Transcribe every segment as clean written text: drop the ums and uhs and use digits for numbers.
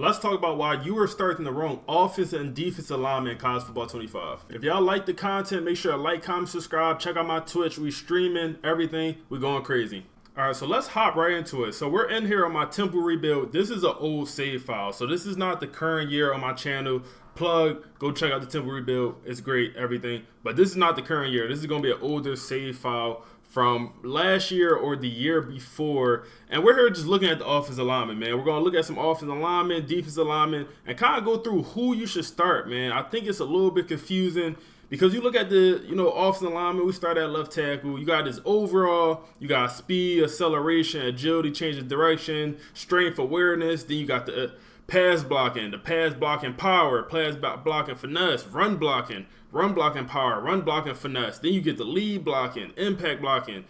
Let's talk about why you are starting the wrong offensive and defensive alignment in college football 25. If y'all like the content, make sure to like, comment, subscribe. Check out my Twitch. We streaming everything. We going crazy. All right, so let's hop right into it. So we're in here on my Temple rebuild. This is an old save file. So this is not the current year on my channel. Plug, go check out the Temple rebuild. It's great, everything. But this is not the current year. This is going to be an older save file from last year or the year before. And we're here just looking at the offensive alignment, man. We're going to look at some offensive alignment, defensive alignment, and kind of go through who you should start, man. I think it's a little bit confusing because you look at the, offensive alignment, we start at left tackle. You got this overall, you got speed, acceleration, agility, change of direction, strength, awareness. Then you got the pass blocking power, pass blocking finesse, run blocking power, run blocking finesse. Then you get the lead blocking, impact blocking.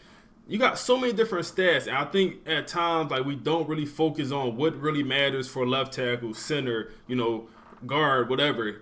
You got so many different stats, and I think at times we don't really focus on what really matters for left tackle, center, guard, whatever.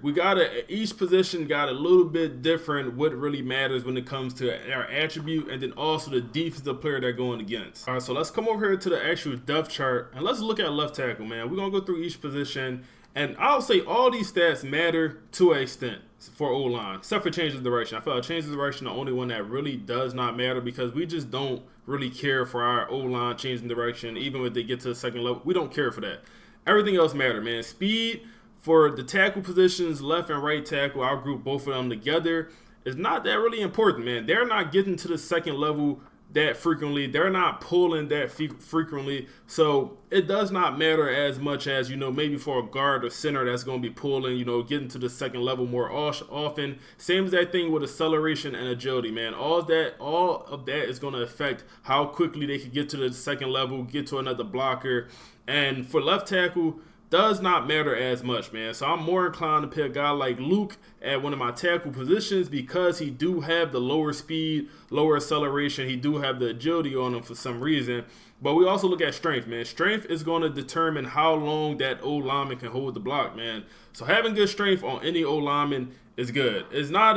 Each position got a little bit different what really matters when it comes to our attribute, and then also the defensive player they're going against. All right, so let's come over here to the actual depth chart, and let's look at left tackle, man. We're going to go through each position, and I'll say all these stats matter to an extent for O-line, except for change of direction. I feel like change of direction the only one that really does not matter because we just don't really care for our O-line changing direction. Even when they get to the second level, we don't care for that. Everything else matter, man. Speed for the tackle positions, left and right tackle, I'll group both of them together. It's not that really important, man. They're not getting to the second level that frequently. They're not pulling that frequently. So it does not matter as much as, maybe for a guard or center that's going to be pulling, getting to the second level more often. Same as that thing with acceleration and agility, man. All of that is going to affect how quickly they can get to the second level, get to another blocker. And for left tackle, does not matter as much, man. So I'm more inclined to pick a guy like Luke at one of my tackle positions because he do have the lower speed, lower acceleration. He do have the agility on him for some reason. But we also look at strength, man. Strength is going to determine how long that O-lineman can hold the block, man. So having good strength on any O-lineman is good. It's not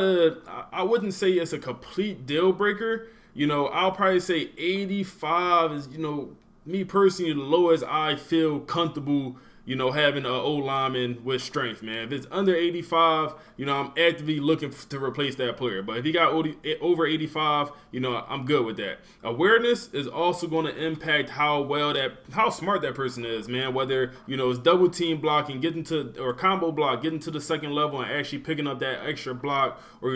I wouldn't say it's a complete deal breaker. I'll probably say 85 is, me personally, the lowest I feel comfortable having an O-lineman with strength, man. If it's under 85, I'm actively looking to replace that player. But if he got over 85, I'm good with that. Awareness is also going to impact how smart that person is, man. Whether, it's double team blocking, or combo block, getting to the second level and actually picking up that extra block, or,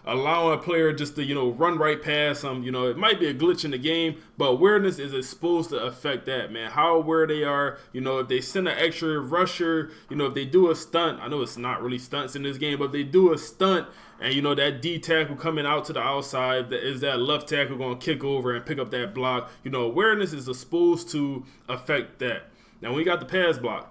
allowing a player just to, run right past them. It might be a glitch in the game, but awareness is supposed to affect that, man. How aware they are, if they send an extra rusher, if they do a stunt, I know it's not really stunts in this game, but if they do a stunt and that D tackle coming out to the outside, that left tackle going to kick over and pick up that block, awareness is supposed to affect that. Now when we got the pass block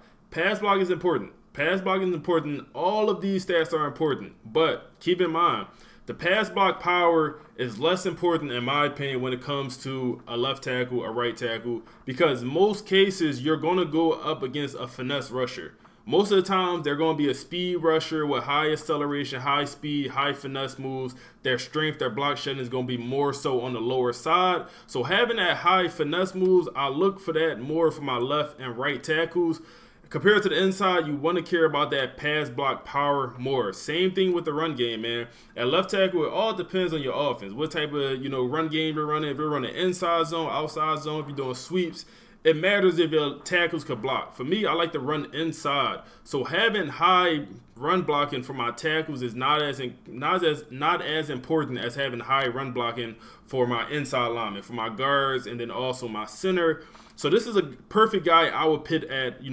is important. Pass block is important. All of these stats are important, but keep in mind, the pass block power is less important, in my opinion, when it comes to a left tackle, a right tackle, because most cases you're going to go up against a finesse rusher. Most of the time, they're going to be a speed rusher with high acceleration, high speed, high finesse moves. Their strength, their block shedding is going to be more so on the lower side. So having that high finesse moves, I look for that more for my left and right tackles. Compared to the inside, you want to care about that pass block power more. Same thing with the run game, man. At left tackle, it all depends on your offense. What type of, run game you're running. If you're running inside zone, outside zone, if you're doing sweeps, it matters if your tackles could block. For me, I like to run inside. So having high run blocking for my tackles is not as important as having high run blocking for my inside linemen, for my guards, and then also my center. So this is a perfect guy I would pit at,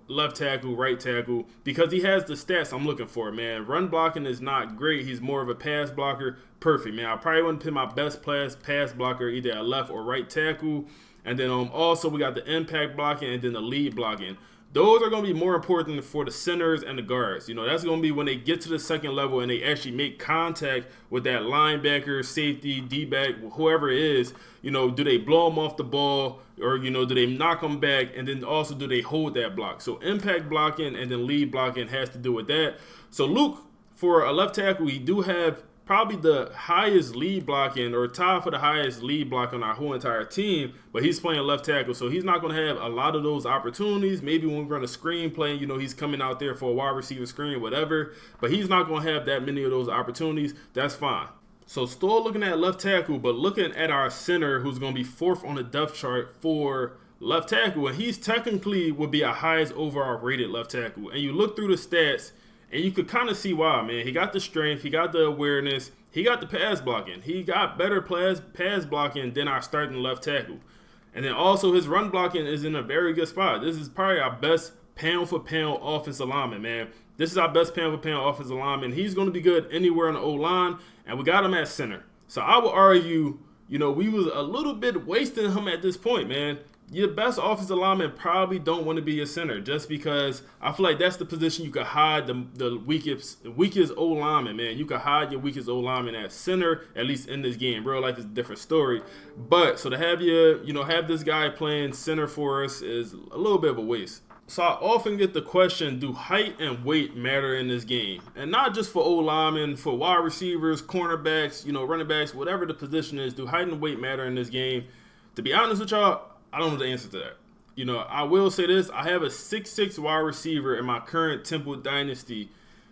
left tackle, right tackle, because he has the stats I'm looking for, man. Run blocking is not great. He's more of a pass blocker. Perfect, man. I probably wouldn't pit my best pass blocker either at left or right tackle. And then also we got the impact blocking and then the lead blocking. Those are going to be more important for the centers and the guards. That's going to be when they get to the second level and they actually make contact with that linebacker, safety, D-back, whoever it is. Do they blow them off the ball or, do they knock them back? And then also, do they hold that block? So impact blocking and then lead blocking has to do with that. So Luke, for a left tackle, he do have probably the highest lead blocking or tied for the highest lead block on our whole entire team, but he's playing left tackle, so he's not going to have a lot of those opportunities. Maybe when we're on a screen play, he's coming out there for a wide receiver screen, whatever, but he's not going to have that many of those opportunities. That's fine. So still looking at left tackle, but looking at our center, who's going to be 4th on the depth chart for left tackle, and he's technically would be our highest overall rated left tackle. And you look through the stats, and you could kind of see why, man. He got the strength, he got the awareness, he got the pass blocking. He got better pass blocking than our starting left tackle. And then also his run blocking is in a very good spot. This is probably our best pound-for-pound offensive lineman, man. This is our best pound-for-pound offensive lineman. He's going to be good anywhere on the O-line, and we got him at center. So I would argue, we was a little bit wasting him at this point, man. Your best offensive lineman probably don't want to be a center, just because I feel like that's the position you could hide the weakest O-lineman, man. You could hide your weakest O-lineman at center, at least in this game. Real life is a different story. But so to have have this guy playing center for us is a little bit of a waste. So I often get the question, do height and weight matter in this game? And not just for O-linemen, for wide receivers, cornerbacks, running backs, whatever the position is, do height and weight matter in this game? To be honest with y'all, I don't know the answer to that. I will say this. I have a 6'6" wide receiver in my current Temple Dynasty.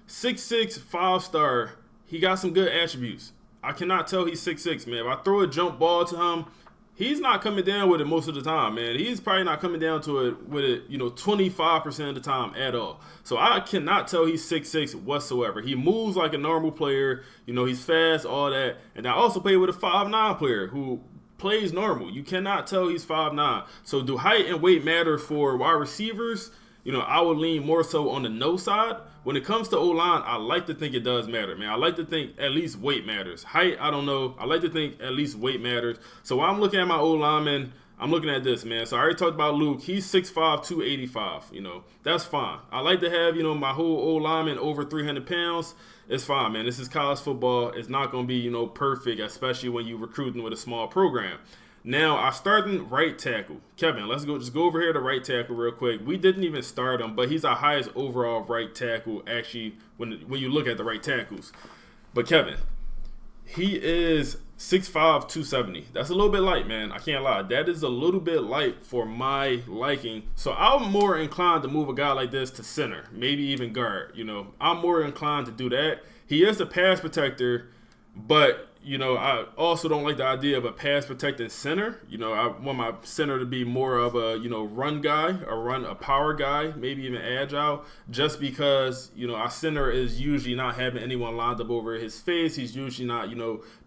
6'6", 5-star. He got some good attributes. I cannot tell he's 6'6", man. If I throw a jump ball to him, he's not coming down with it most of the time, man. He's probably not coming down with it 25% of the time at all. So I cannot tell he's 6'6" whatsoever. He moves like a normal player. He's fast, all that. And I also play with a 5'9" player who plays normal. You cannot tell he's 5'9". So do height and weight matter for wide receivers? I would lean more so on the no side. When it comes to O-line, I like to think it does matter, man. I like to think at least weight matters. Height, I don't know. I like to think at least weight matters. So when I'm looking at my O-lineman, I'm looking at this, man. So I already talked about Luke. He's 6'5", 285. That's fine. I like to have, my whole O-lineman over 300 pounds. It's fine, man. This is college football. It's not going to be, perfect, especially when you're recruiting with a small program. Now, our starting right tackle. Kevin, let's go over here to right tackle real quick. We didn't even start him, but he's our highest overall right tackle, actually, when you look at the right tackles. But Kevin, he is 6'5", 270. That's a little bit light, man. I can't lie. That is a little bit light for my liking. So I'm more inclined to move a guy like this to center, maybe even guard. I'm more inclined to do that. He is a pass protector, but I also don't like the idea of a pass protecting center. I want my center to be more of a, run guy, a power guy, maybe even agile, just because, our center is usually not having anyone lined up over his face. He's usually not,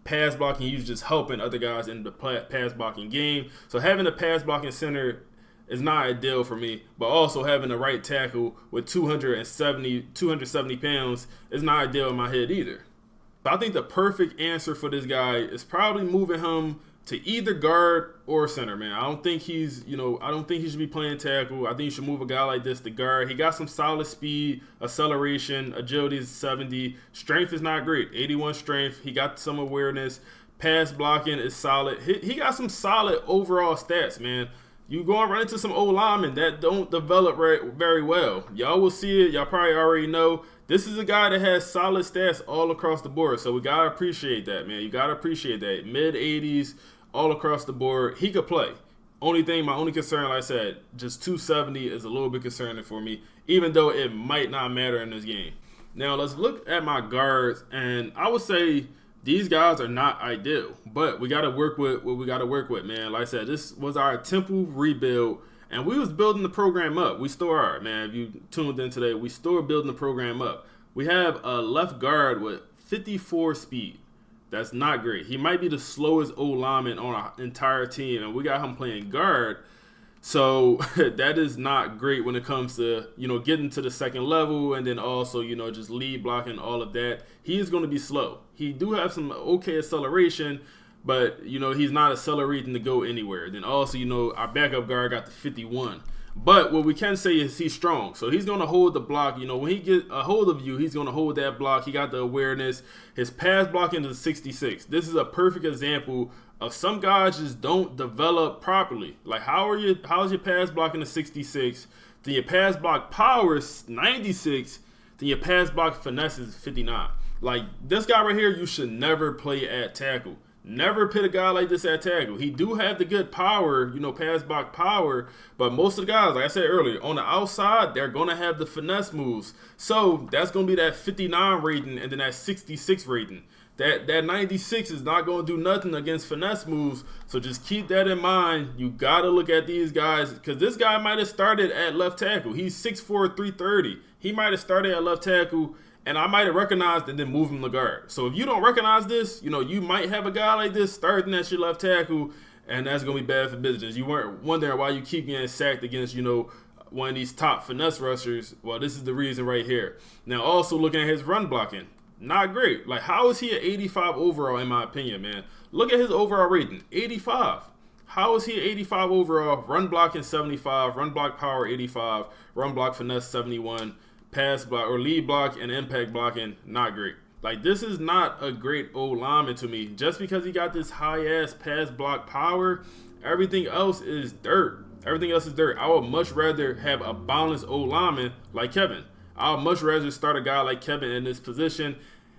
pass blocking. He's just helping other guys in the pass blocking game. So having a pass blocking center is not ideal for me, but also having a right tackle with 270 pounds is not ideal in my head either. I think the perfect answer for this guy is probably moving him to either guard or center, man. I don't think he should be playing tackle. I think you should move a guy like this to guard. He got some solid speed, acceleration, agility is 70. Strength is not great, 81 strength. He got some awareness. Pass blocking is solid. He got some solid overall stats, man. You go and run into some old linemen that don't develop very well. Y'all will see it. Y'all probably already know. This is a guy that has solid stats all across the board. So we got to appreciate that, man. You got to appreciate that. Mid-80s, all across the board. He could play. My only concern, like I said, just 270 is a little bit concerning for me, even though it might not matter in this game. Now, let's look at my guards, and I would say these guys are not ideal, but we got to work with what we got to work with, man. Like I said, this was our Temple rebuild, and we was building the program up. We still are, man. If you tuned in today, we still building the program up. We have a left guard with 54 speed. That's not great. He might be the slowest old lineman on our entire team, and we got him playing guard. So that is not great when it comes to, getting to the second level and then also, just lead blocking, all of that. He is going to be slow. He do have some okay acceleration, but, he's not accelerating to go anywhere. Then also, our backup guard got the 51. But what we can say is he's strong. So he's going to hold the block. When he gets a hold of you, he's going to hold that block. He got the awareness. His pass blocking is 66. This is a perfect example of some guys just don't develop properly. Like, how's your pass blocking to 66? Then your pass block power is 96. Then your pass block finesse is 59. Like, this guy right here, you should never play at tackle. Never pit a guy like this at tackle. He do have the good power, you know, pass block power, but most of the guys, like I said earlier, on the outside, they're going to have the finesse moves. So that's going to be that 59 rating and then that 66 rating. That 96 is not going to do nothing against finesse moves. So just keep that in mind. You got to look at these guys, because this guy might have started at left tackle. He's 6'4", 330. He might have started at left tackle, and I might have recognized and then moved him to guard. So if you don't recognize this, you know, you might have a guy like this starting at your left tackle, and that's going to be bad for business. You weren't wondering why you keep getting sacked against, you know, one of these top finesse rushers. Well, this is the reason right here. Now, also looking at his run blocking, not great. Like, how is he at 85 overall, in my opinion, man? Look at his overall rating, 85. How is he at 85 overall? Run blocking 75, run block power 85, run block finesse 71, pass block or lead block and impact blocking, not great. Like, this is not a great old lineman to me. Just because he got this high-ass pass block power, everything else is dirt. Everything else is dirt. I would much rather have a balanced old lineman like Kevin. I would much rather start a guy like Kevin in this position.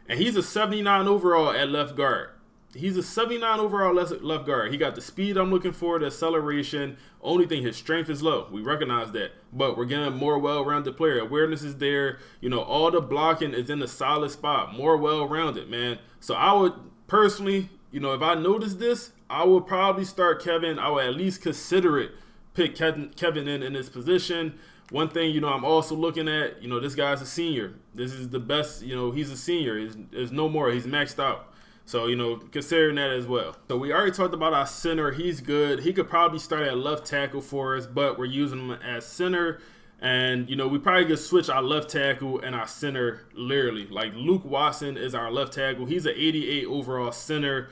And he's a 79 overall at left guard. He's a 79 overall left guard. He got the speed I'm looking for, the acceleration. Only thing, his strength is low. We recognize that. But we're getting a more well-rounded player. Awareness is there. You know, all the blocking is in a solid spot. More well-rounded, man. So I would personally, you know, if I noticed this, I would probably start Kevin. I would at least consider it. Pick Kevin in this position. One thing, you know, I'm also looking at, you know, this guy's a senior. This is the best, you know, he's a senior. There's no more. He's maxed out. So, you know, considering that as well. So we already talked about our center. He's good. He could probably start at left tackle for us, but we're using him as center. And, you know, we probably could switch our left tackle and our center literally. Like, Luke Watson is our left tackle. He's an 88 overall center.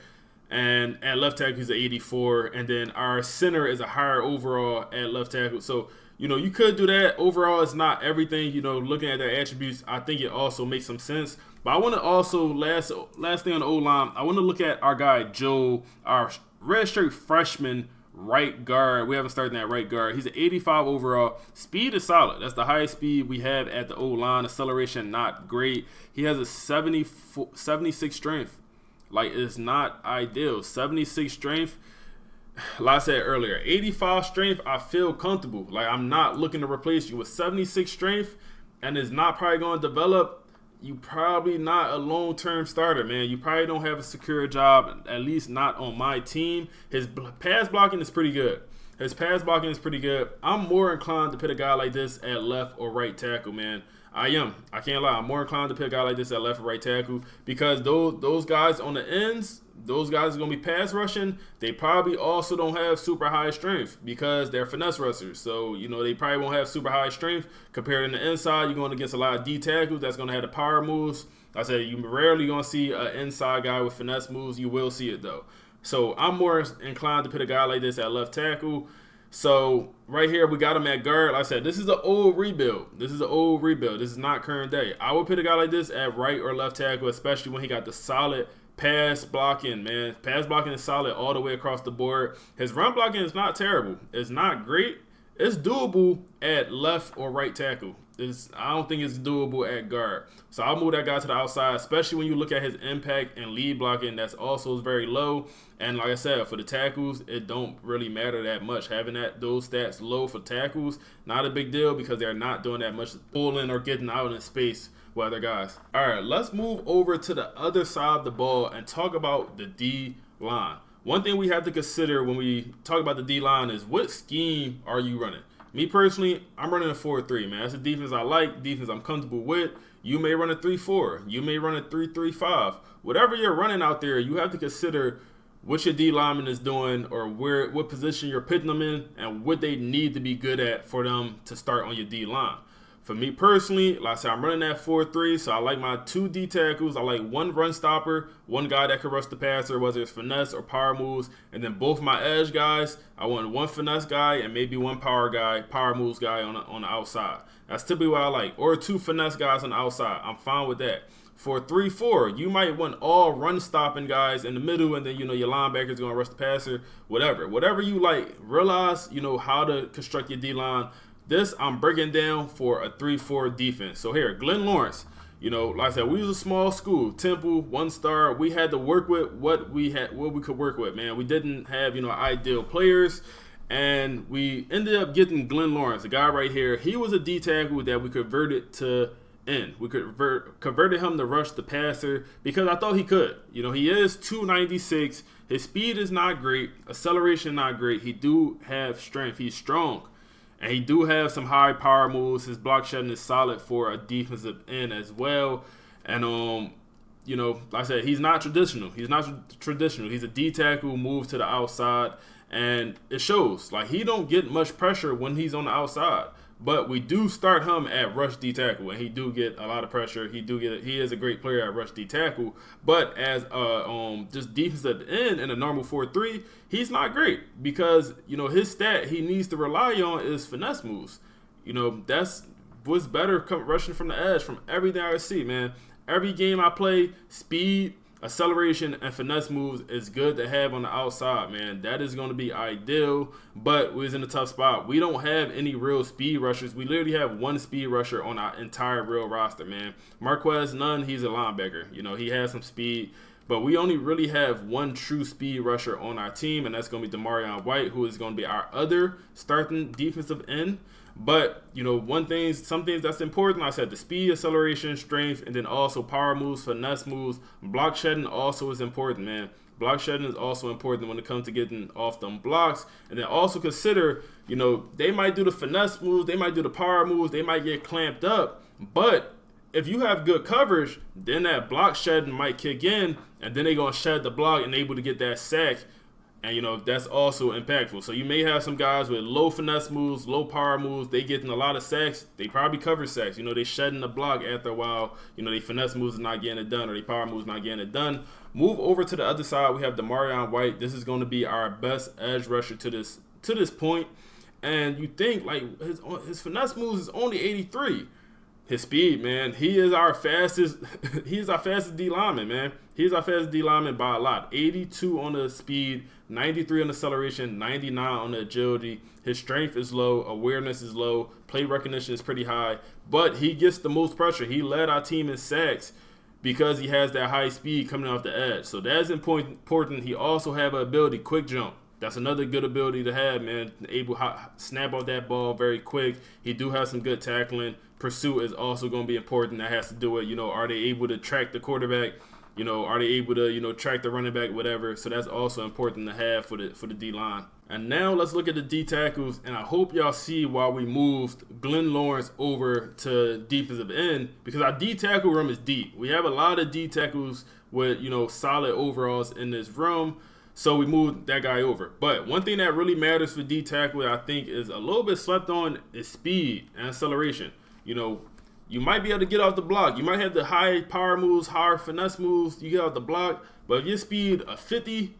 And at left tackle, he's an 84. And then our center is a higher overall at left tackle. So, you know, you could do that. Overall, it's not everything. You know, looking at their attributes, I think it also makes some sense. But I want to also, last thing on the O-line, I want to look at our guy, Joe, our redshirt freshman right guard. We haven't started that right guard. He's an 85 overall. Speed is solid. That's the highest speed we have at the O-line. Acceleration, not great. He has a 76 strength. Like, it's not ideal. 76 strength. Like I said earlier, 85 strength, I feel comfortable. Like, I'm not looking to replace you with 76 strength, and it's not probably going to develop. You probably not a long-term starter, man. You probably don't have a secure job, at least not on my team. His pass blocking is pretty good. I'm more inclined to put a guy like this at left or right tackle, man. I can't lie. I'm more inclined to pick a guy like this at left or right tackle, because those guys on the ends, those guys are going to be pass rushing. They probably also don't have super high strength because they're finesse rushers. So, you know, they probably won't have super high strength. Compared to the inside, you're going against a lot of D tackles that's going to have the power moves. Like I said, you're rarely going to see an inside guy with finesse moves. You will see it, though. So I'm more inclined to put a guy like this at left tackle. So right here, we got him at guard. Like I said, this is an old rebuild. This is not current day. I would put a guy like this at right or left tackle, especially when he got the solid pass blocking, man. Pass blocking is solid all the way across the board. His run blocking is not terrible. It's not great. It's doable at left or right tackle. I don't think it's doable at guard. So I'll move that guy to the outside, especially when you look at his impact and lead blocking. That's also very low. And like I said, for the tackles, it don't really matter that much. Having those stats low for tackles, not a big deal, because they're not doing that much pulling or getting out in space with other guys. All right, let's move over to the other side of the ball and talk about the D-line. One thing we have to consider when we talk about the D-line is, what scheme are you running? Me personally, I'm running a 4-3, man. That's a defense I like, defense I'm comfortable with. You may run a 3-4. You may run a 3-3-5. Whatever you're running out there, you have to consider what your D lineman is doing, or what position you're putting them in, and what they need to be good at for them to start on your D line. For me personally, like I said, I'm running that 4-3, so I like my 2 D tackles. I like one run stopper, one guy that can rush the passer, whether it's finesse or power moves, and then both my edge guys, I want one finesse guy and maybe one power moves guy on the outside. That's typically what I like, or 2 finesse guys on the outside. I'm fine with that. For 3-4, you might want all run stopping guys in the middle, and then, you know, your linebacker's going to rush the passer, whatever you like. Realize, you know, how to construct your D line. This I'm breaking down for a 3-4 defense. So here, Glenn Lawrence, You know, like I said, we was a small school, Temple, 1-star. We had to work with what we could work with, man. We didn't have, you know, ideal players, and we ended up getting Glenn Lawrence, a guy right here. He was a D tackle that we converted to end. We converted him to rush the passer because I thought he could. You know, he is 296. His speed is not great. Acceleration not great. He do have strength. He's strong. And he do have some high power moves. His block shedding is solid for a defensive end as well. And you know, like I said, he's not traditional. He's a D tackle who moves to the outside, and it shows. Like, he don't get much pressure when he's on the outside. But we do start him at rush D tackle, and he do get a lot of pressure. He is a great player at rush D tackle, but as just defensive end in a normal 4-3, he's not great because, you know, his stat he needs to rely on is finesse moves. You know, that's what's better rushing from the edge from everything I see, man. Every game I play, speed, acceleration, and finesse moves is good to have on the outside, man. That is going to be ideal, but we was in a tough spot. We don't have any real speed rushers. We literally have one speed rusher on our entire real roster, man. Marquez Nunn, he's a linebacker. You know, he has some speed, but we only really have one true speed rusher on our team, and that's going to be Demarion White, who is going to be our other starting defensive end. But, you know, some things that's important, I said the speed, acceleration, strength, and then also power moves, finesse moves. Block shedding also is important, man. Block shedding is also important when it comes to getting off them blocks. And then also consider, you know, they might do the finesse moves, they might do the power moves, they might get clamped up. But if you have good coverage, then that block shedding might kick in, and then they're going to shed the block and able to get that sack. And, you know, that's also impactful. So you may have some guys with low finesse moves, low power moves. They getting a lot of sacks. They probably cover sacks. You know, they shedding the block after a while. You know, they finesse moves are not getting it done, or they power moves not getting it done. Move over to the other side. We have Demarion White. This is going to be our best edge rusher to this point. And you think, like, his finesse moves is only 83. His speed, man, he is our fastest D lineman, man. He's our fastest D lineman by a lot. 82 on the speed, 93 on the acceleration, 99 on the agility. His strength is low, awareness is low, play recognition is pretty high, but he gets the most pressure. He led our team in sacks because he has that high speed coming off the edge. So that's important. He also have an ability, quick jump. That's another good ability to have, man. Able to snap off that ball very quick. He do have some good tackling. Pursuit is also going to be important. That has to do with, you know, are they able to track the quarterback? You know, are they able to, you know, track the running back, whatever. So that's also important to have for the D-line. And now let's look at the D tackles, and I hope y'all see why we moved Glenn Lawrence over to defensive end, because our D tackle room is deep. We have a lot of D tackles with, you know, solid overalls in this room. So we moved that guy over. But one thing that really matters for D tackle, I think, is a little bit slept on, is speed and acceleration. You know, you might be able to get off the block. You might have the high power moves, high finesse moves. You get off the block, but if your speed a 50,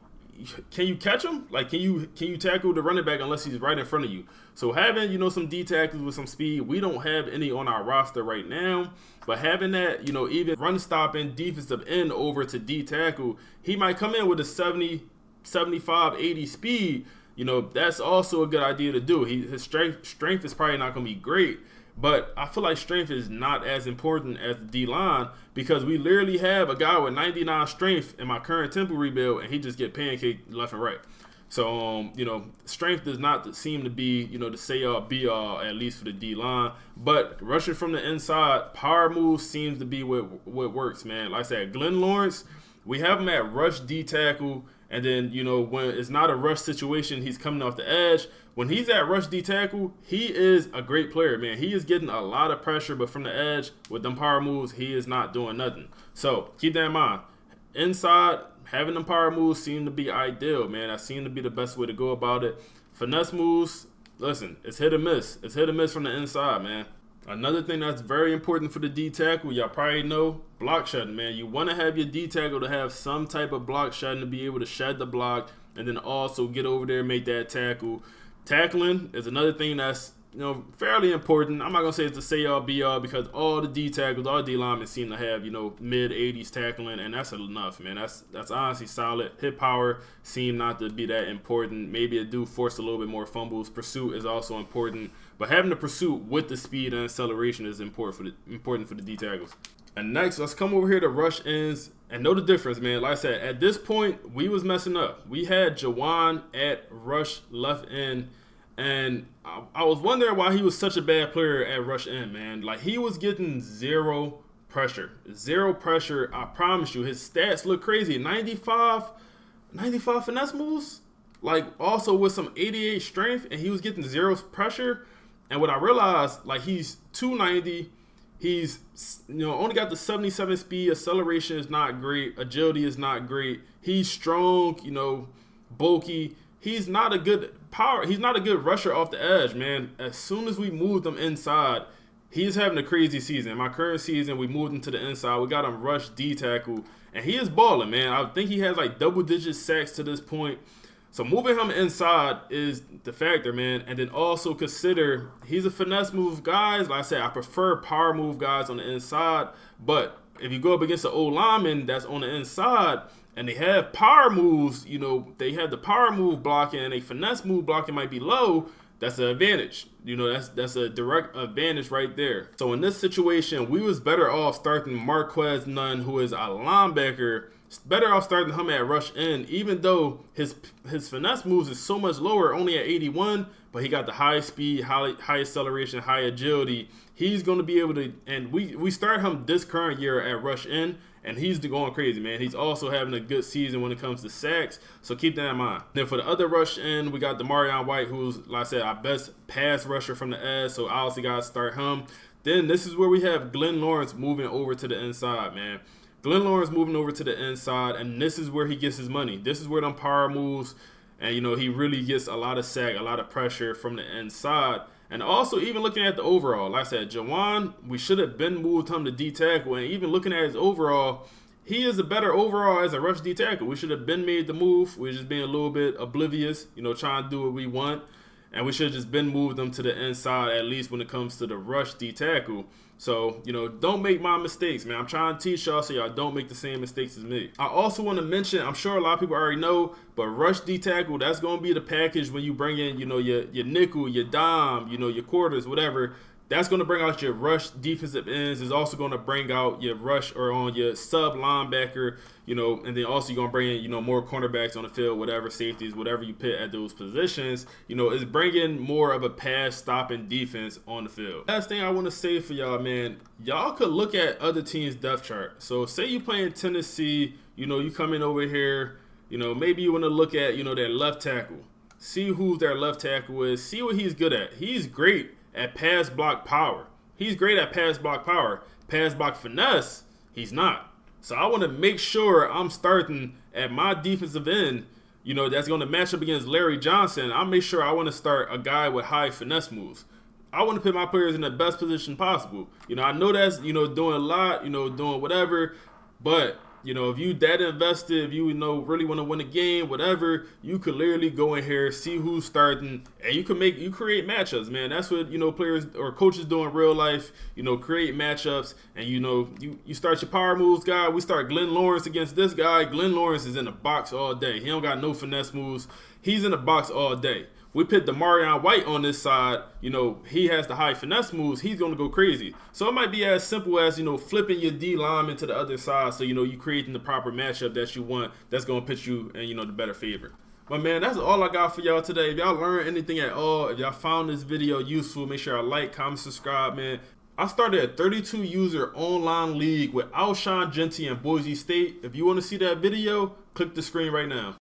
can you catch him? Like, can you tackle the running back unless he's right in front of you? So having, you know, some D tackles with some speed, we don't have any on our roster right now. But having that, you know, even run stopping defensive end over to D tackle, he might come in with a 70, 75, 80 speed. You know, that's also a good idea to do. His strength is probably not going to be great. But I feel like strength is not as important as the D-line, because we literally have a guy with 99 strength in my current Temple rebuild, and he just get pancaked left and right. So, you know, strength does not seem to be, you know, the say-all, be-all, at least for the D-line. But rushing from the inside, power moves seems to be what works, man. Like I said, Glenn Lawrence, we have him at rush D-tackle, and then, you know, when it's not a rush situation, he's coming off the edge. When he's at rush D tackle, he is a great player, man. He is getting a lot of pressure, but from the edge, with them power moves, he is not doing nothing. So keep that in mind. Inside, having them power moves seem to be ideal, man. That seem to be the best way to go about it. Finesse moves, listen, it's hit or miss. It's hit or miss from the inside, man. Another thing that's very important for the D tackle, y'all probably know, block shedding, man. You want to have your D tackle to have some type of block shedding, to be able to shed the block and then also get over there and make that tackle. Tackling is another thing that's, you know, fairly important. I'm not going to say it's the say-all, be-all, because all the D tackles, all the D linemen seem to have, you know, mid-80s tackling, and that's enough, man. That's honestly solid. Hit power seem not to be that important. Maybe it do force a little bit more fumbles. Pursuit is also important, but having the pursuit with the speed and acceleration is important for the D tackles. And next, let's come over here to rush ends and know the difference, man. Like I said, at this point, we was messing up. We had Jawan at rush left end, and I was wondering why he was such a bad player at rush end, man. Like, he was getting zero pressure. Zero pressure, I promise you. His stats look crazy. 95 finesse moves, like also with some 88 strength, and he was getting zero pressure. And what I realized, like, he's 290. He's, only got the 77 speed. Acceleration is not great. Agility is not great. He's strong, bulky. He's not a good power. He's not a good rusher off the edge, man. As soon as we moved him inside, he's having a crazy season. In my current season, we moved him to the inside. We got him rush D tackle, and he is balling, man. I think he has like double-digit sacks to this point. So moving him inside is the factor, man. And then also consider he's a finesse move guy. Like I said, I prefer power move guys on the inside. But if you go up against an old lineman that's on the inside and they have power moves, they have the power move blocking and a finesse move blocking might be low, that's an advantage. That's a direct advantage right there. So in this situation, we was better off starting Marquez Nunn, who is a linebacker. Better off starting him at rush end, even though his finesse moves is so much lower, only at 81, but he got the high speed, high acceleration, high agility. He's going to be able to, and we start him this current year at rush end, and he's going crazy, man. He's also having a good season when it comes to sacks, so keep that in mind. Then for the other rush end, we got Demarion White, who's, like I said, our best pass rusher from the edge, so obviously got to start him. Then this is where we have Glenn Lawrence moving over to the inside, man. Glenn Lawrence moving over to the inside, and this is where he gets his money. This is where them power moves, and he really gets a lot of sack, a lot of pressure from the inside. And also, even looking at the overall, like I said, Jawan, we should have been moved him to D tackle, and even looking at his overall, he is a better overall as a rush D tackle. We should have been made the move. We're just being a little bit oblivious, trying to do what we want, and we should have just been moved them to the inside, at least when it comes to the rush D tackle. So, don't make my mistakes, man. I'm trying to teach y'all so y'all don't make the same mistakes as me. I also want to mention, I'm sure a lot of people already know, but rush D tackle, that's going to be the package when you bring in, your nickel, your dime, your quarters, whatever. That's going to bring out your rush defensive ends. It's also going to bring out your rush or on your sub linebacker, and then also you're going to bring in, more cornerbacks on the field, whatever, safeties, whatever you put at those positions. It's bringing more of a pass stopping defense on the field. Last thing I want to say for y'all, man, y'all could look at other teams' depth chart. So say you playing Tennessee, you come in over here, maybe you want to look at, their left tackle. See who their left tackle is. See what he's good at. He's great at pass block power. He's great at pass block power. Pass block finesse, he's not. So I want to make sure I'm starting at my defensive end, that's going to match up against Larry Johnson. I'll make sure I want to start a guy with high finesse moves. I want to put my players in the best position possible. I know that's, doing a lot, doing whatever, but if you that invested, if you really want to win a game, whatever, you could literally go in here, see who's starting, and you create matchups, man. That's what players or coaches do in real life. Create matchups, and you start your power moves guy. We start Glenn Lawrence against this guy. Glenn Lawrence is in the box all day. He don't got no finesse moves. He's in the box all day. We put Demarion White on this side, he has the high finesse moves, he's going to go crazy. So it might be as simple as, flipping your D lineman to the other side so, you creating the proper matchup that you want that's going to put you in, the better favor. But man, that's all I got for y'all today. If y'all learned anything at all, if y'all found this video useful, make sure y'all like, comment, subscribe, man. I started a 32 user online league with Alshon Genty and Boise State. If you want to see that video, click the screen right now.